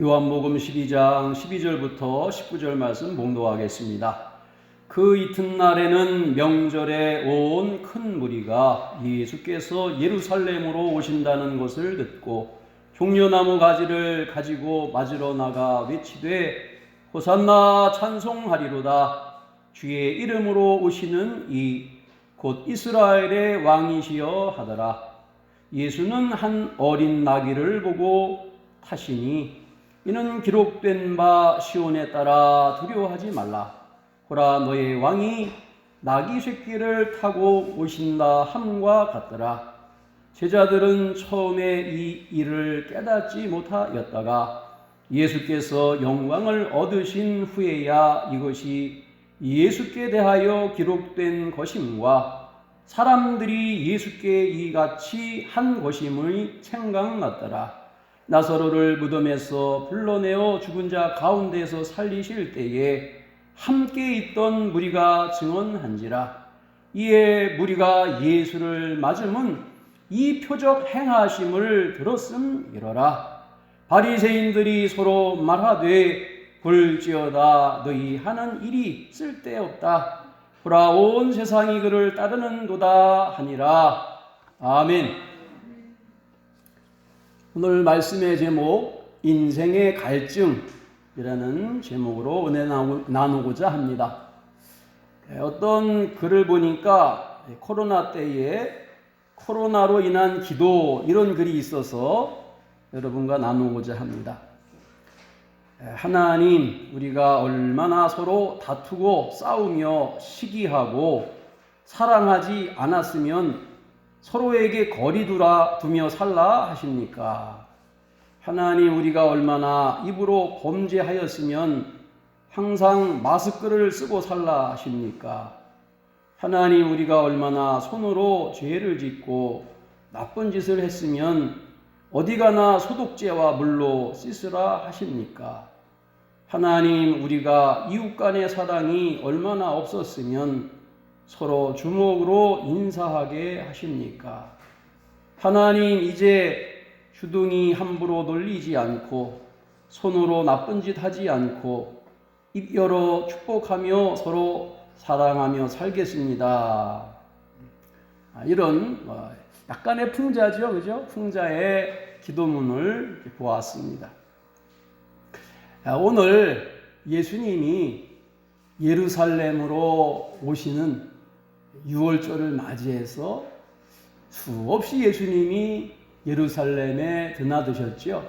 요한복음 12장 12절부터 19절 말씀 봉독하겠습니다. 그 이튿날에는 명절에 온 큰 무리가 예수께서 예루살렘으로 오신다는 것을 듣고 종려나무 가지를 가지고 맞으러 나가 외치되 호산나 찬송하리로다. 주의 이름으로 오시는 이 곧 이스라엘의 왕이시여 하더라. 예수는 한 어린 나귀를 보고 타시니 이는 기록된 바 시온에 따라 두려워하지 말라. 보라, 너의 왕이 나귀 새끼를 타고 오신다 함과 같더라. 제자들은 처음에 이 일을 깨닫지 못하였다가 예수께서 영광을 얻으신 후에야 이것이 예수께 대하여 기록된 것임과 사람들이 예수께 이같이 한 것임의 생각났더라. 나사로를 무덤에서 불러내어 죽은 자 가운데서 살리실 때에 함께 있던 무리가 증언한지라. 이에 무리가 예수를 맞음은 이 표적 행하심을 들었음이러라. 바리새인들이 서로 말하되 볼지어다, 너희 하는 일이 쓸데없다. 보라, 온 세상이 그를 따르는도다 하니라. 아멘. 오늘 말씀의 제목, 인생의 갈증이라는 제목으로 은혜 나누고자 합니다. 어떤 글을 보니까 코로나 때에 코로나로 인한 기도, 이런 글이 있어서 여러분과 나누고자 합니다. 하나님, 우리가 얼마나 서로 다투고 싸우며 시기하고 사랑하지 않았으면 서로에게 거리 두며 살라 하십니까? 하나님, 우리가 얼마나 입으로 범죄하였으면 항상 마스크를 쓰고 살라 하십니까? 하나님, 우리가 얼마나 손으로 죄를 짓고 나쁜 짓을 했으면 어디 가나 소독제와 물로 씻으라 하십니까? 하나님, 우리가 이웃 간의 사랑이 얼마나 없었으면 서로 주먹으로 인사하게 하십니까? 하나님, 이제 주둥이 함부로 놀리지 않고 손으로 나쁜 짓 하지 않고 입 열어 축복하며 서로 사랑하며 살겠습니다. 이런 약간의 풍자죠, 그죠? 풍자의 기도문을 보았습니다. 오늘 예수님이 예루살렘으로 오시는 6월절을 맞이해서 수없이 예수님이 예루살렘에 드나드셨죠.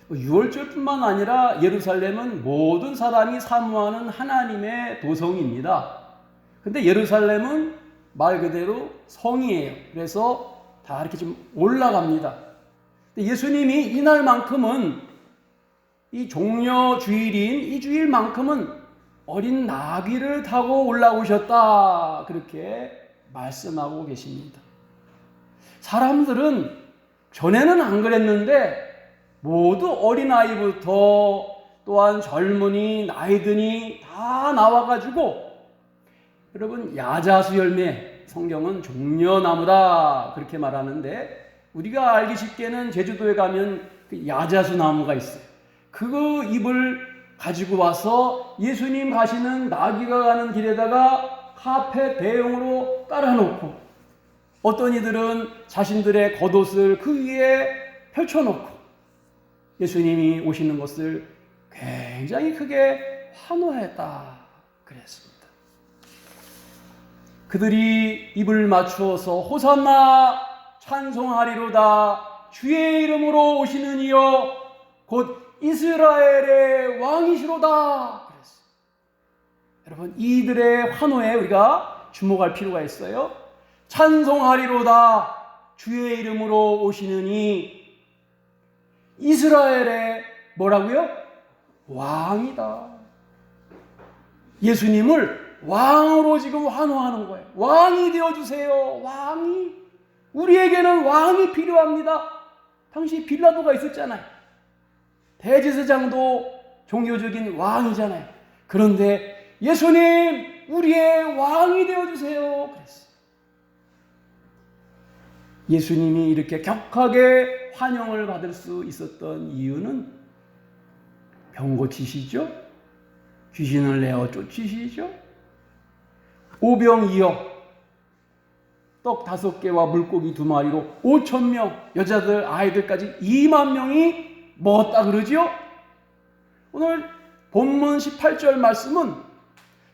6월절뿐만 아니라 예루살렘은 모든 사람이 사모하는 하나님의 도성입니다. 근데 예루살렘은 말 그대로 성이에요. 그래서 다 이렇게 좀 올라갑니다. 예수님이 이날만큼은, 이 종려 주일인 이 주일만큼은 어린 나귀를 타고 올라오셨다, 그렇게 말씀하고 계십니다. 사람들은 전에는 안 그랬는데 모두 어린아이부터 또한 젊은이, 나이드니 다 나와가지고, 여러분, 야자수 열매, 성경은 종려나무다 그렇게 말하는데 우리가 알기 쉽게는 제주도에 가면 그 야자수 나무가 있어요. 그 잎을 가지고 와서 예수님 가시는 나귀가 가는 길에다가 카펫 대용으로 깔아놓고, 어떤 이들은 자신들의 겉옷을 그 위에 펼쳐놓고 예수님이 오시는 것을 굉장히 크게 환호했다 그랬습니다. 그들이 입을 맞추어서 호산나 찬송하리로다, 주의 이름으로 오시는 이여 곧 이스라엘의 왕이시로다 그랬어요. 여러분, 이들의 환호에 우리가 주목할 필요가 있어요. 찬송하리로다, 주의 이름으로 오시느니 이스라엘의 뭐라고요? 왕이다. 예수님을 왕으로 지금 환호하는 거예요. 왕이 되어주세요. 왕이. 우리에게는 왕이 필요합니다. 당시 빌라도가 있었잖아요. 대제사장도 종교적인 왕이잖아요. 그런데 예수님, 우리의 왕이 되어주세요 그랬어요. 예수님이 이렇게 격하게 환영을 받을 수 있었던 이유는 병 고치시죠? 귀신을 내어 쫓으시죠? 오병이어 떡 5개와 물고기 2마리로 5,000명 여자들 아이들까지 2만 명이 먹었다 그러죠? 오늘 본문 18절 말씀은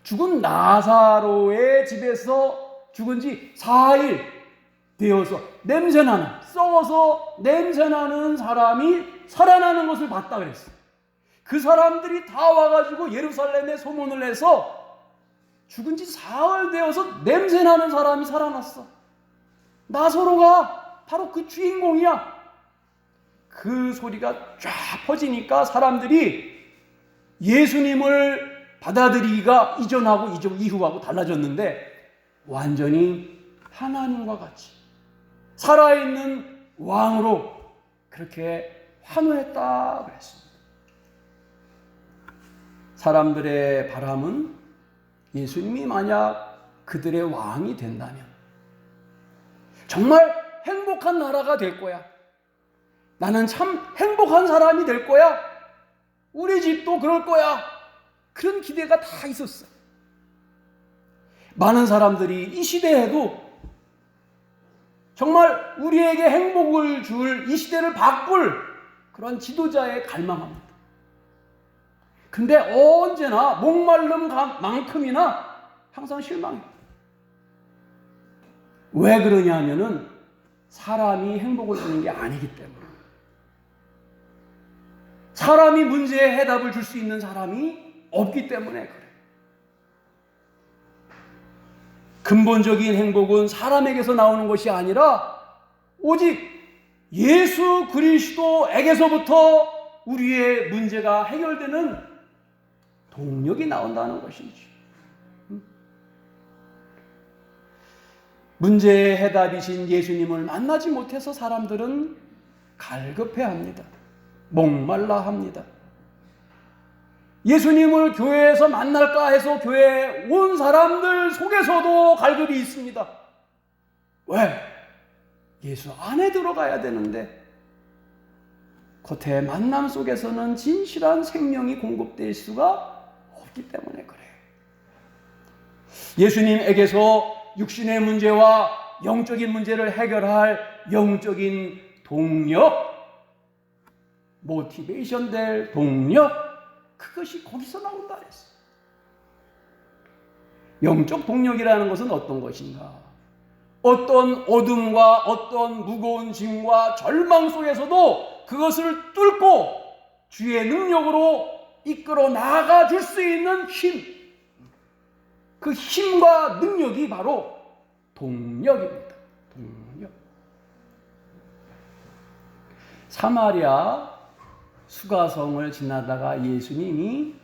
죽은 나사로의 집에서 죽은 지 4일 되어서 냄새나는, 썩어서 냄새나는 사람이 살아나는 것을 봤다 그랬어요. 그 사람들이 다 와가지고 예루살렘에 소문을 내서 죽은 지 사흘 되어서 냄새나는 사람이 살아났어. 나사로가 바로 그 주인공이야. 그 소리가 쫙 퍼지니까 사람들이 예수님을 받아들이기가 이전하고 이후하고 달라졌는데 완전히 하나님과 같이 살아있는 왕으로 그렇게 환호했다 그랬습니다. 사람들의 바람은 예수님이 만약 그들의 왕이 된다면 정말 행복한 나라가 될 거야. 나는 참 행복한 사람이 될 거야. 우리 집도 그럴 거야. 그런 기대가 다 있었어. 많은 사람들이 이 시대에도 정말 우리에게 행복을 줄 이 시대를 바꿀 그런 지도자에 갈망합니다. 근데 언제나 목마른 만큼이나 항상 실망해요. 왜 그러냐 하면은 사람이 행복을 주는 게 아니기 때문에. 사람이 문제에 해답을 줄 수 있는 사람이 없기 때문에 그래요. 근본적인 행복은 사람에게서 나오는 것이 아니라 오직 예수 그리스도에게서부터 우리의 문제가 해결되는 동력이 나온다는 것이지. 문제의 해답이신 예수님을 만나지 못해서 사람들은 갈급해합니다. 목말라합니다. 예수님을 교회에서 만날까 해서 교회에 온 사람들 속에서도 갈급이 있습니다. 왜? 예수 안에 들어가야 되는데 겉의 만남 속에서는 진실한 생명이 공급될 수가 없기 때문에 그래요. 예수님에게서 육신의 문제와 영적인 문제를 해결할 영적인 동력, 모티베이션 될 동력, 그것이 거기서 나온다 그랬어요. 영적 동력이라는 것은 어떤 것인가? 어떤 어둠과 어떤 무거운 짐과 절망 속에서도 그것을 뚫고 주의 능력으로 이끌어 나가 줄 수 있는 힘, 그 힘과 능력이 바로 동력입니다. 동력. 사마리아 수가성을 지나다가 예수님이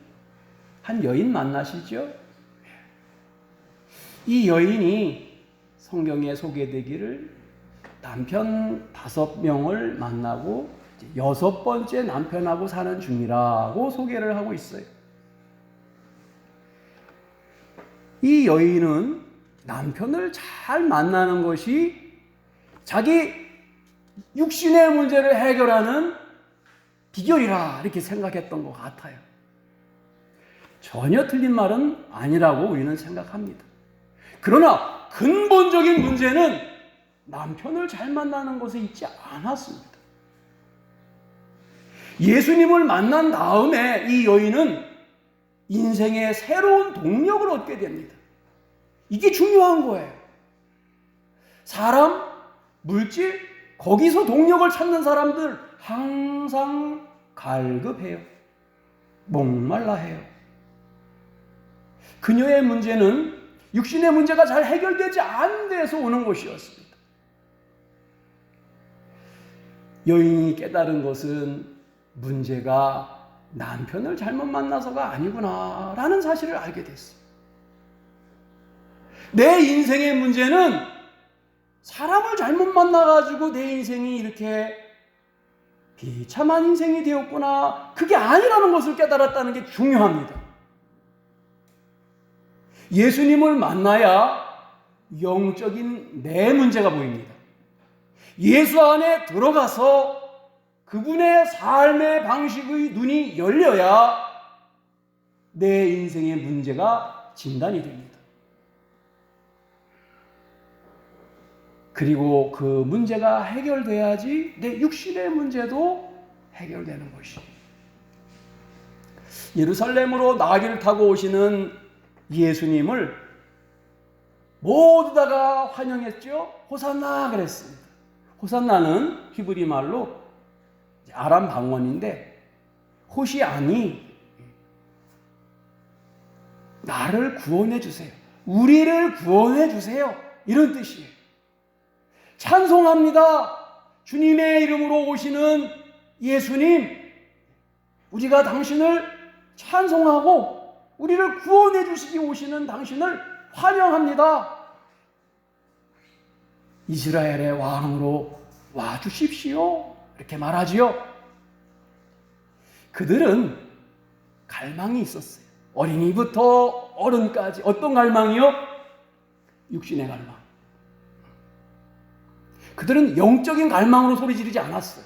한 여인 만나시죠? 이 여인이 성경에 소개되기를 남편 5명을 만나고 6번째 남편하고 사는 중이라고 소개를 하고 있어요. 이 여인은 남편을 잘 만나는 것이 자기 육신의 문제를 해결하는 비결이라 이렇게 생각했던 것 같아요. 전혀 틀린 말은 아니라고 우리는 생각합니다. 그러나 근본적인 문제는 남편을 잘 만나는 것에 있지 않았습니다. 예수님을 만난 다음에 이 여인은 인생의 새로운 동력을 얻게 됩니다. 이게 중요한 거예요. 사람, 물질, 거기서 동력을 찾는 사람들 항상 갈급해요. 목말라해요. 그녀의 문제는 육신의 문제가 잘 해결되지 않은 데에서 오는 것이었습니다. 여인이 깨달은 것은 문제가 남편을 잘못 만나서가 아니구나 라는 사실을 알게 됐어요. 내 인생의 문제는 사람을 잘못 만나가지고 내 인생이 이렇게 비참한 인생이 되었구나, 그게 아니라는 것을 깨달았다는 게 중요합니다. 예수님을 만나야 영적인 내 문제가 보입니다. 예수 안에 들어가서 그분의 삶의 방식의 눈이 열려야 내 인생의 문제가 진단이 됩니다. 그리고 그 문제가 해결돼야지 내 육신의 문제도 해결되는 것이에요. 예루살렘으로 나귀를 타고 오시는 예수님을 모두 다가 환영했죠. 호산나 그랬습니다. 호산나는 히브리 말로 아람 방언인데 호시아니, 나를 구원해 주세요, 우리를 구원해 주세요, 이런 뜻이에요. 찬송합니다. 주님의 이름으로 오시는 예수님, 우리가 당신을 찬송하고 우리를 구원해 주시기 오시는 당신을 환영합니다. 이스라엘의 왕으로 와 주십시오, 이렇게 말하지요. 그들은 갈망이 있었어요. 어린이부터 어른까지. 어떤 갈망이요? 육신의 갈망. 그들은 영적인 갈망으로 소리 지르지 않았어요.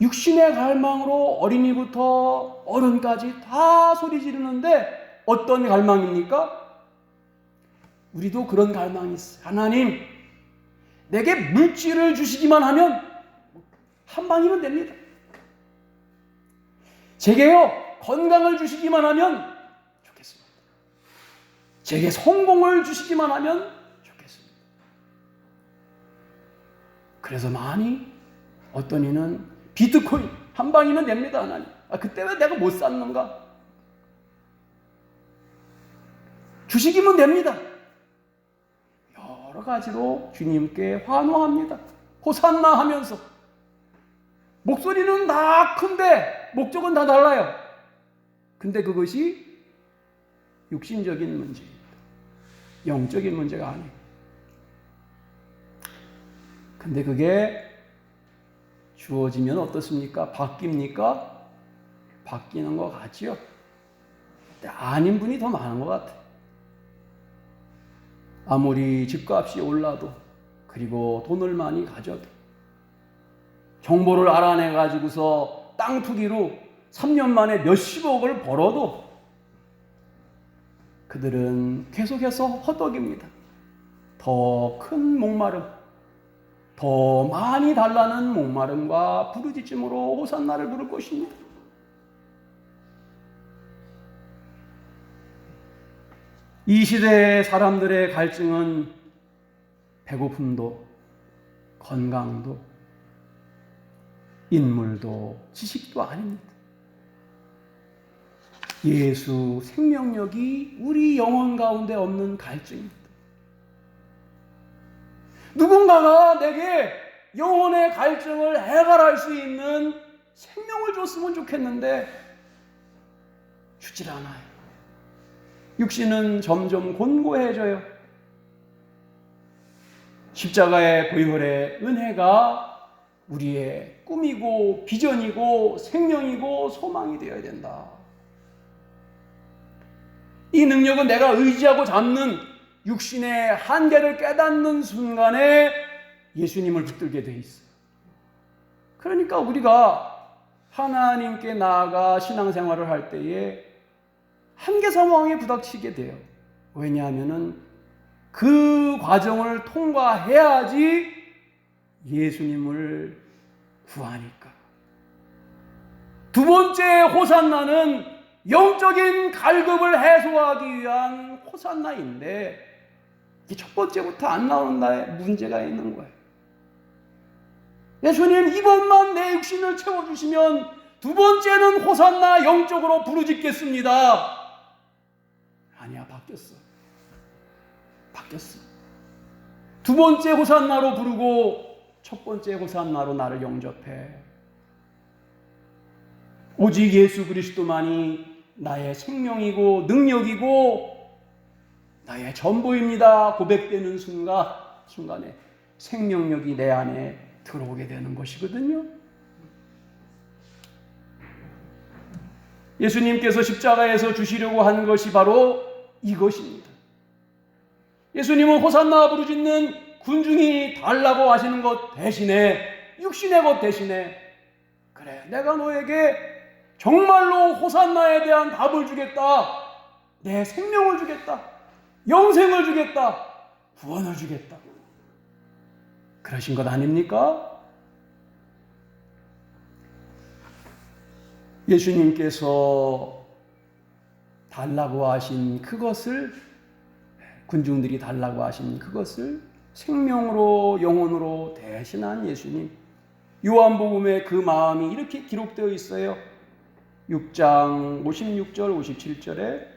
육신의 갈망으로 어린이부터 어른까지 다 소리 지르는데 어떤 갈망입니까? 우리도 그런 갈망이 있어요. 하나님, 내게 물질을 주시기만 하면 한 방이면 됩니다. 제게요, 건강을 주시기만 하면 좋겠습니다. 제게 성공을 주시기만 하면 좋겠습니다. 그래서 많이, 어떤 이는 비트코인 한 방이면 됩니다. 하나님, 그때 왜 내가 못 샀는가? 주시기면 됩니다. 여러 가지로 주님께 환호합니다. 호산나 하면서. 목소리는 다 큰데 목적은 다 달라요. 근데 그것이 육신적인 문제입니다. 영적인 문제가 아니에요. 근데 그게 주어지면 어떻습니까? 바뀝니까? 바뀌는 것 같지요? 근데 아닌 분이 더 많은 것 같아요. 아무리 집값이 올라도, 그리고 돈을 많이 가져도, 정보를 알아내가지고서 땅 투기로 3년 만에 몇십억을 벌어도 그들은 계속해서 허덕입니다. 더 큰 목마름, 더 많이 달라는 목마름과 부르짖음으로 호산나를 부를 것입니다. 이 시대의 사람들의 갈증은 배고픔도, 건강도, 인물도, 지식도 아닙니다. 예수 생명력이 우리 영혼 가운데 없는 갈증입니다. 누군가가 내게 영혼의 갈증을 해결할 수 있는 생명을 줬으면 좋겠는데 주질 않아요. 육신은 점점 곤고해져요. 십자가의 보혈의 은혜가 우리의 꿈이고 비전이고 생명이고 소망이 되어야 된다. 이 능력은 내가 의지하고 잡는 육신의 한계를 깨닫는 순간에 예수님을 붙들게 돼 있어요. 그러니까 우리가 하나님께 나아가 신앙생활을 할 때에 한계 상황에 부닥치게 돼요. 왜냐하면은 그 과정을 통과해야지 예수님을 구하니까. 두 번째 호산나는 영적인 갈급을 해소하기 위한 호산나인데, 이 첫 번째부터 안 나온다에 문제가 있는 거예요. 예수님, 이번만 내 육신을 채워주시면 두 번째는 호산나 영적으로 부르짖겠습니다. 아니야, 바뀌었어. 두 번째 호산나로 부르고 첫 번째 호산나로 나를 영접해. 오직 예수 그리스도만이 나의 생명이고 능력이고 나의 전부입니다 고백되는 순간에 생명력이 내 안에 들어오게 되는 것이거든요. 예수님께서 십자가에서 주시려고 한 것이 바로 이것입니다. 예수님은 호산나 부르짖는 군중이 달라고 하시는 것 대신에, 육신의 것 대신에, 그래, 내가 너에게 정말로 호산나에 대한 답을 주겠다. 내 생명을 주겠다. 영생을 주겠다. 구원을 주겠다. 그러신 것 아닙니까? 예수님께서 달라고 하신 그것을, 군중들이 달라고 하신 그것을 생명으로, 영혼으로 대신한 예수님. 요한복음에 그 마음이 이렇게 기록되어 있어요. 6장 56절 57절에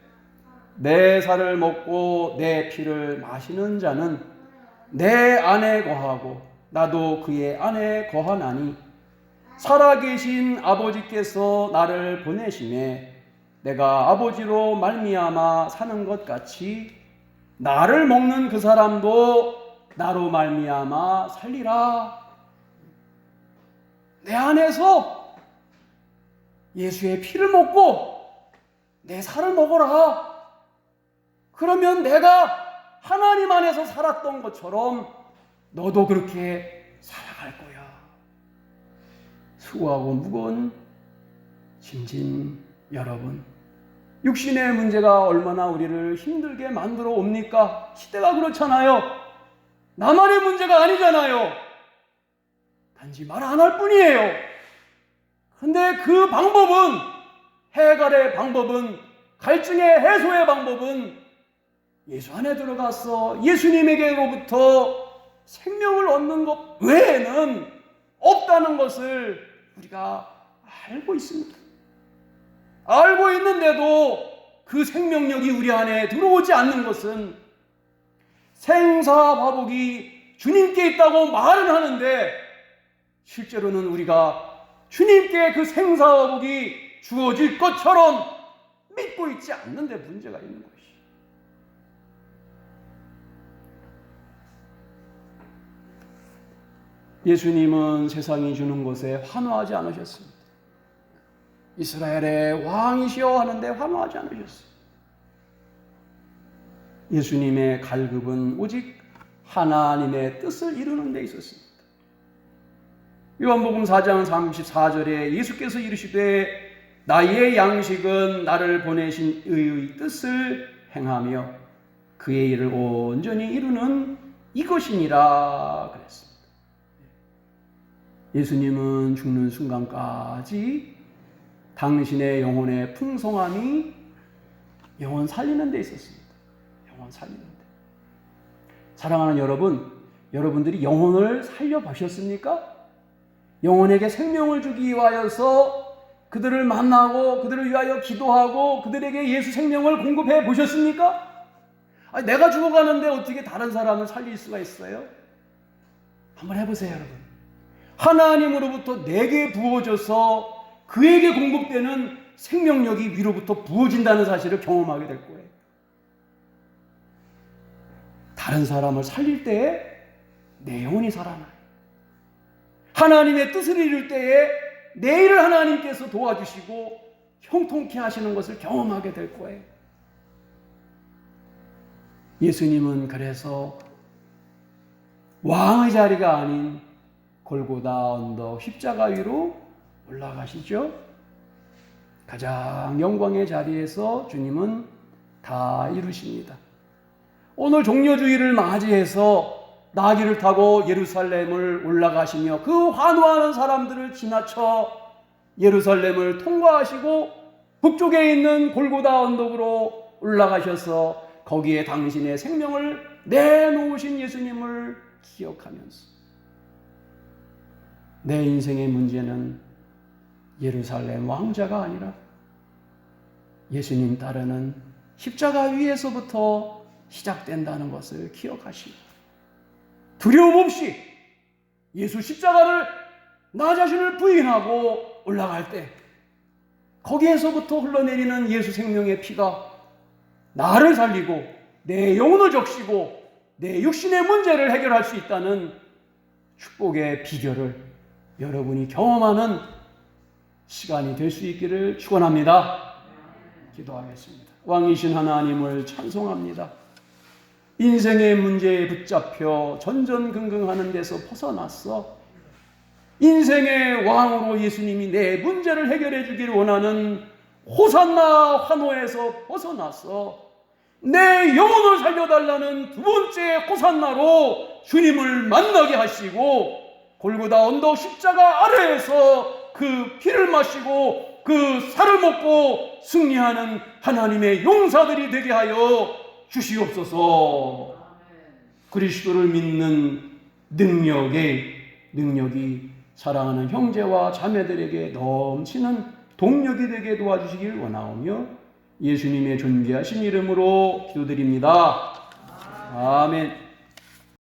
내 살을 먹고 내 피를 마시는 자는 내 안에 거하고 나도 그의 안에 거하나니 살아계신 아버지께서 나를 보내심에 내가 아버지로 말미암아 사는 것 같이 나를 먹는 그 사람도 나로 말미암아 살리라. 내 안에서 예수의 피를 먹고 내 살을 먹어라. 그러면 내가 하나님 안에서 살았던 것처럼 너도 그렇게 살아갈 거야. 수고하고 무거운 짐진 여러분, 육신의 문제가 얼마나 우리를 힘들게 만들어 옵니까? 시대가 그렇잖아요. 나만의 문제가 아니잖아요. 단지 말 안 할 뿐이에요. 근데 그 방법은, 해결의 방법은, 갈증의 해소의 방법은 예수 안에 들어가서 예수님에게로부터 생명을 얻는 것 외에는 없다는 것을 우리가 알고 있습니다. 알고 있는데도 그 생명력이 우리 안에 들어오지 않는 것은 생사화복이 주님께 있다고 말은 하는데 실제로는 우리가 주님께 그 생사화복이 주어질 것처럼 믿고 있지 않는데 문제가 있는 것이죠. 예수님은 세상이 주는 것에 환호하지 않으셨습니다. 이스라엘의 왕이시여 하는데 환호하지 않으셨어요. 예수님의 갈급은 오직 하나님의 뜻을 이루는 데 있었습니다. 요한복음 4장 34절에 예수께서 이르시되 나의 양식은 나를 보내신 의의 뜻을 행하며 그의 일을 온전히 이루는 이것이니라 그랬습니다. 예수님은 죽는 순간까지 당신의 영혼의 풍성함이 영혼 살리는 데 있었습니다. 영혼 살리는 데. 사랑하는 여러분, 여러분들이 영혼을 살려보셨습니까? 영혼에게 생명을 주기 위하여서 그들을 만나고 그들을 위하여 기도하고 그들에게 예수 생명을 공급해 보셨습니까? 아니, 내가 죽어가는데 어떻게 다른 사람을 살릴 수가 있어요? 한번 해보세요, 여러분. 하나님으로부터 내게 부어져서 그에게 공급되는 생명력이 위로부터 부어진다는 사실을 경험하게 될 거예요. 다른 사람을 살릴 때에 내 영혼이 살아나요. 하나님의 뜻을 이룰 때에 내 일을 하나님께서 도와주시고 형통케 하시는 것을 경험하게 될 거예요. 예수님은 그래서 왕의 자리가 아닌 골고다 언덕 십자가 위로 올라가시죠. 가장 영광의 자리에서 주님은 다 이루십니다. 오늘 종려주의를 맞이해서 나귀를 타고 예루살렘을 올라가시며 그 환호하는 사람들을 지나쳐 예루살렘을 통과하시고 북쪽에 있는 골고다 언덕으로 올라가셔서 거기에 당신의 생명을 내놓으신 예수님을 기억하면서 내 인생의 문제는 예루살렘 왕자가 아니라 예수님 따르는 십자가 위에서부터 시작된다는 것을 기억하시고 두려움 없이 예수 십자가를 나 자신을 부인하고 올라갈 때 거기에서부터 흘러내리는 예수 생명의 피가 나를 살리고 내 영혼을 적시고 내 육신의 문제를 해결할 수 있다는 축복의 비결을 여러분이 경험하는 시간이 될 수 있기를 축원합니다. 기도하겠습니다. 왕이신 하나님을 찬송합니다. 인생의 문제에 붙잡혀 전전긍긍하는 데서 벗어났어. 인생의 왕으로 예수님이 내 문제를 해결해 주기를 원하는 호산나 환호에서 벗어났어. 내 영혼을 살려달라는 두 번째 호산나로 주님을 만나게 하시고 골고다 언덕 십자가 아래에서 그 피를 마시고 그 살을 먹고 승리하는 하나님의 용사들이 되게 하여 주시옵소서. 그리스도를 믿는 능력이 사랑하는 형제와 자매들에게 넘치는 동력이 되게 도와주시길 원하오며 예수님의 존귀하신 이름으로 기도드립니다. 아멘.